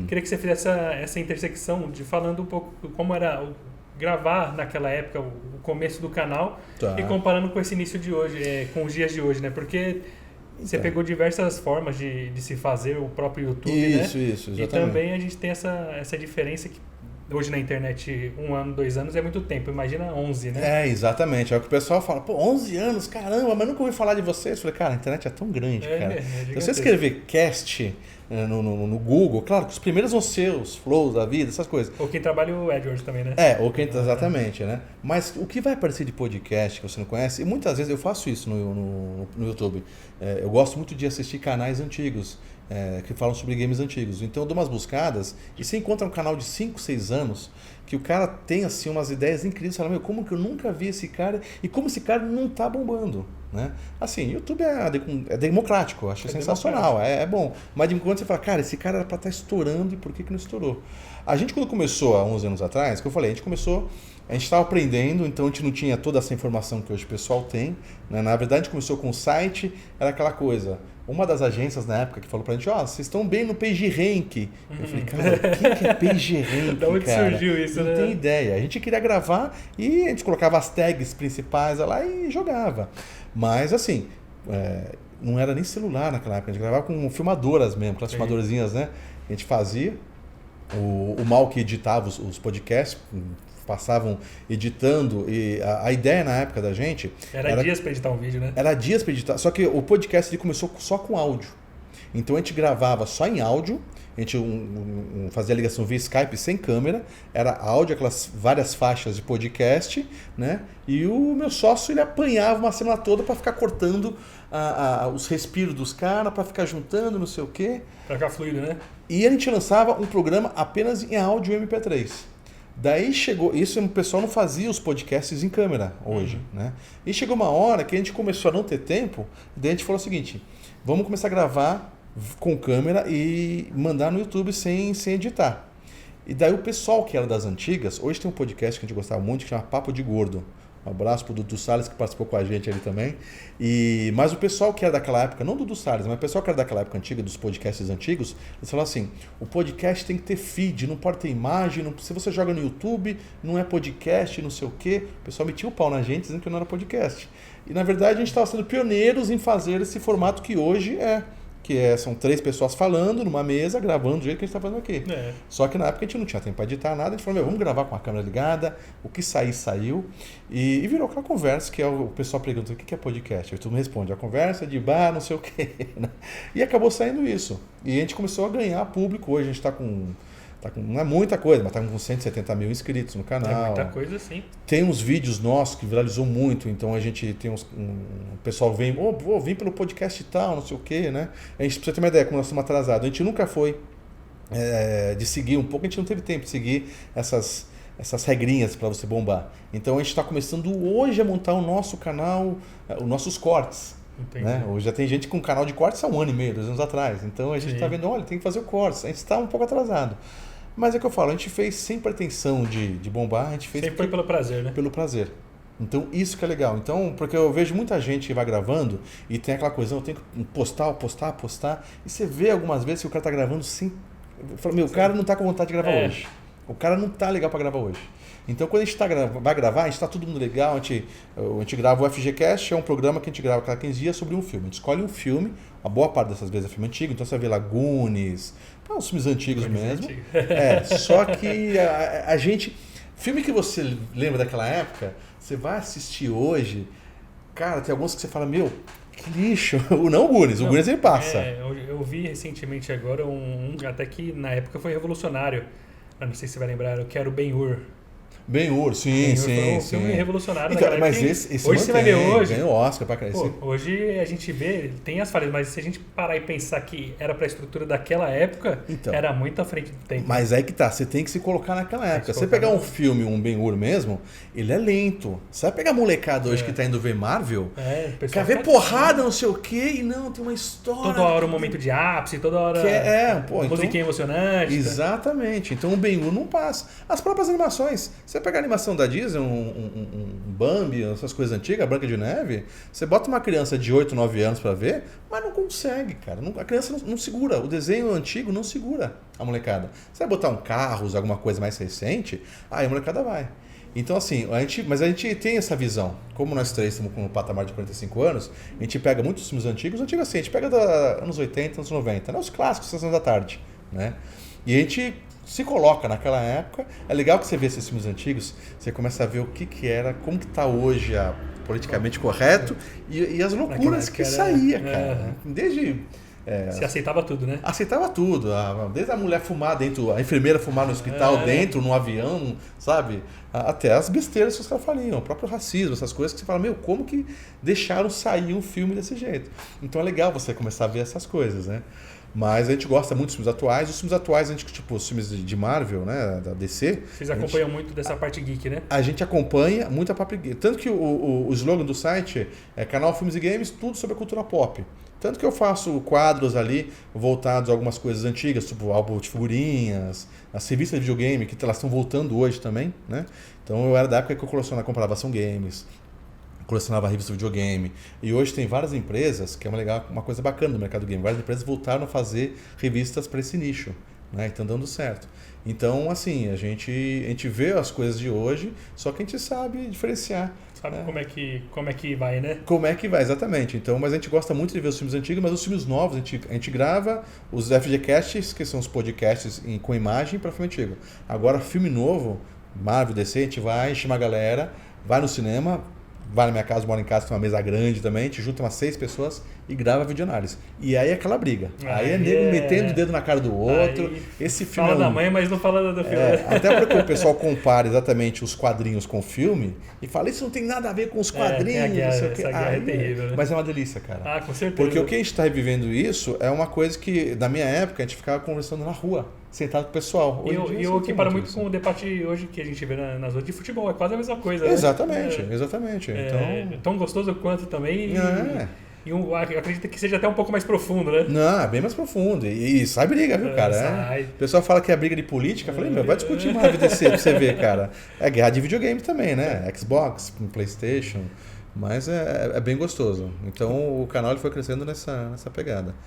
Queria que você fizesse essa intersecção de falando um pouco como era gravar naquela época, o começo do canal, e comparando com esse início de hoje, com os dias de hoje, né? Porque você pegou diversas formas de se fazer o próprio YouTube, isso, né? Isso, exatamente. E também a gente tem essa diferença que hoje na internet 1 ano, 2 anos é muito tempo, imagina 11, né? Exatamente. É o que o pessoal fala, 11 anos, caramba, mas nunca ouvi falar de vocês. Eu falei, cara, a internet é tão grande, cara. Se você escrever cast no Google, claro que os primeiros vão ser os flows da vida, essas coisas. Ou quem trabalha o AdWords também, né? Exatamente, né? Mas o que vai aparecer de podcast que você não conhece, e muitas vezes eu faço isso no YouTube, eu gosto muito de assistir canais antigos, que falam sobre games antigos. Então eu dou umas buscadas e você encontra um canal de 5, 6 anos que o cara tem assim umas ideias incríveis. Você fala, como que eu nunca vi esse cara e como esse cara não tá bombando, né? Assim, YouTube é democrático, eu acho sensacional, é bom. Mas de enquanto você fala, cara, esse cara era pra estar estourando e por que não estourou? A gente quando começou há 11 anos atrás, que eu falei, a gente estava aprendendo, então a gente não tinha toda essa informação que hoje o pessoal tem, né? Na verdade a gente começou com o site, era aquela coisa. Uma das agências na época que falou pra gente, vocês estão bem no PageRank. Eu falei, cara, o que é PageRank, Da onde surgiu isso, né? Não tem ideia. A gente queria gravar e a gente colocava as tags principais lá e jogava. Mas assim, não era nem celular naquela época, a gente gravava com filmadoras mesmo, aquelas filmadorzinhas, né? A gente fazia, o Mal que editava os podcasts, passavam editando, e a ideia na época da gente... Era dias para editar um vídeo, né? Era dias para editar, só que o podcast ele começou só com áudio. Então a gente gravava só em áudio, a gente fazia a ligação via Skype sem câmera, era áudio, aquelas várias faixas de podcast, né? E o meu sócio ele apanhava uma semana toda para ficar cortando os respiros dos caras, para ficar juntando, não sei o quê. Para ficar fluido, né? E a gente lançava um programa apenas em áudio MP3. Daí chegou, isso o pessoal não fazia os podcasts em câmera hoje, né? E chegou uma hora que a gente começou a não ter tempo, daí a gente falou o seguinte, vamos começar a gravar com câmera e mandar no YouTube sem editar. E daí o pessoal que era das antigas, hoje tem um podcast que a gente gostava muito que chama Papo de Gordo. Um abraço pro Dudu Salles que participou com a gente ali também. Mas o pessoal que era daquela época, não do Dudu Salles, mas o pessoal que era daquela época antiga, dos podcasts antigos, eles falaram assim, o podcast tem que ter feed, não pode ter imagem, se você joga no YouTube, não é podcast, não sei o quê. O pessoal metia o pau na gente dizendo que não era podcast. E na verdade a gente estava sendo pioneiros em fazer esse formato que hoje são 3 pessoas falando numa mesa, gravando do jeito que a gente está fazendo aqui. Só que na época a gente não tinha tempo para editar nada, a gente falou, vamos gravar com a câmera ligada, o que sair, saiu, e virou aquela conversa que o pessoal pergunta, o que é podcast? Aí todo mundo responde, a conversa de bar, não sei o quê. E acabou saindo isso. E a gente começou a ganhar público, hoje a gente está com não é muita coisa, mas está com 170 mil inscritos no canal. É muita coisa, sim. Tem uns vídeos nossos que viralizou muito, então a gente tem o pessoal vem, vou vir pelo podcast e tal, não sei o quê, né? A gente precisa ter uma ideia, como nós estamos atrasados. A gente nunca foi de seguir um pouco, a gente não teve tempo de seguir essas regrinhas para você bombar. Então a gente está começando hoje a montar o nosso canal, os nossos cortes. Né? Hoje já tem gente com canal de cortes há 1 ano e meio, 2 anos atrás. Então a gente está vendo, olha, tem que fazer o corte. A gente está um pouco atrasado. Mas é o que eu falo, a gente fez sem pretensão de bombar, a gente fez... Sempre foi pelo prazer, né? Pelo prazer. Então isso que é legal. Então, porque eu vejo muita gente que vai gravando e tem aquela coisa, eu tenho que postar. E você vê algumas vezes que o cara tá gravando sem... Fala, o cara não tá com vontade de gravar hoje. O cara não tá legal para gravar hoje. Então, quando a gente vai gravar, a gente está todo mundo legal, a gente grava o FGCast, é um programa que a gente grava cada 15 dias sobre um filme. A gente escolhe um filme, a boa parte dessas vezes é filme antigo, então você vai ver Lagones, os filmes antigos mesmo. Só que a gente... Filme que você lembra daquela época, você vai assistir hoje, cara, tem alguns que você fala, que lixo. Não o Goonies, o Goonies ele passa. Eu vi recentemente agora um até que na época foi revolucionário. Eu não sei se você vai lembrar, eu quero Ben-Hur. Ben-Hur, sim. Foi um filme revolucionário. Então, mas esse hoje você vai ver hoje. Ganhou Oscar pra caralho. Hoje a gente vê, tem as falhas, mas se a gente parar e pensar que era pra estrutura daquela época, era muito à frente do tempo. Mas aí que tá, você tem que se colocar naquela época. Você pegar um filme, um Ben-Hur mesmo, ele é lento. Você vai pegar a molecada hoje que tá indo ver Marvel, quer ver porrada, não sei o quê, e não, tem uma história. Toda hora um momento de ápice, toda hora musiquinha emocionante. Exatamente. Então o Ben-Hur não passa. As próprias animações. Você pega a animação da Disney, um Bambi, essas coisas antigas, a Branca de Neve, você bota uma criança de 8, 9 anos pra ver, mas não consegue, cara. A criança não segura. O desenho antigo não segura a molecada. Você vai botar um Carros, alguma coisa mais recente, aí a molecada vai. Então, assim, mas a gente tem essa visão. Como nós três estamos com um patamar de 45 anos, a gente pega muitos filmes antigos assim, a gente pega dos anos 80, anos 90, né? Os clássicos, Sessão da Tarde, né? E a gente se coloca naquela época. É legal que você vê esses filmes antigos, você começa a ver o que era, como que tá hoje a politicamente correto e as loucuras que saía, cara. Desde... se aceitava tudo, né? Aceitava tudo. Desde a mulher fumar dentro, a enfermeira fumar no hospital dentro, no avião, sabe? Até as besteiras que os caras faliam, o próprio racismo, essas coisas que você fala, como que deixaram sair um filme desse jeito? Então é legal você começar a ver essas coisas, né? Mas a gente gosta muito dos filmes atuais. Os filmes atuais, a gente, tipo, os filmes de Marvel, né, da DC... Vocês acompanham muito dessa parte geek, né? A gente acompanha muito a parte geek. Tanto que o slogan do site é Canal Filmes e Games, tudo sobre a cultura pop. Tanto que eu faço quadros ali voltados a algumas coisas antigas, tipo álbum de figurinhas, as revistas de videogame, que elas estão voltando hoje também, né? Então eu era da época que eu comprava Ação Games, colecionava revistas de videogame. E hoje tem várias empresas, que é uma coisa bacana no mercado game, várias empresas voltaram a fazer revistas para esse nicho, né? E estão dando certo. Então, assim, a gente vê as coisas de hoje, só que a gente sabe diferenciar. Sabe como é que vai, né? Como é que vai, exatamente. Então, mas a gente gosta muito de ver os filmes antigos, mas os filmes novos, a gente grava os FGCasts, que são os podcasts com imagem para filme antigo. Agora, filme novo, Marvel, DC, a gente vai, chama a galera, vai no cinema, vai na minha casa, mora em casa, tem uma mesa grande também, a gente junta umas 6 pessoas e grava videoanálise. E aí é aquela briga. Aí é nego metendo o dedo na cara do outro. Esse filme fala da mãe, mas não fala do filme. Até porque o pessoal compara exatamente os quadrinhos com o filme e fala, isso não tem nada a ver com os quadrinhos. Essa guerra é terrível, né? Mas é uma delícia, cara. Com certeza. Porque o que a gente está revivendo isso é uma coisa que, na minha época, a gente ficava conversando na rua, sentado com o pessoal. E eu equiparo muito com o debate hoje que a gente vê nas ruas de futebol. É quase a mesma coisa. Exatamente, né? Exatamente. Então... tão gostoso quanto também. E eu acredito que seja até um pouco mais profundo, né? Não, é bem mais profundo. E sai briga, viu, cara? Sai. O pessoal fala que é briga de política. Eu falei, vai discutir Marvel DC pra você ver, cara. É guerra de videogame também, né? Xbox, PlayStation. Mas é bem gostoso. Então o canal ele foi crescendo nessa pegada.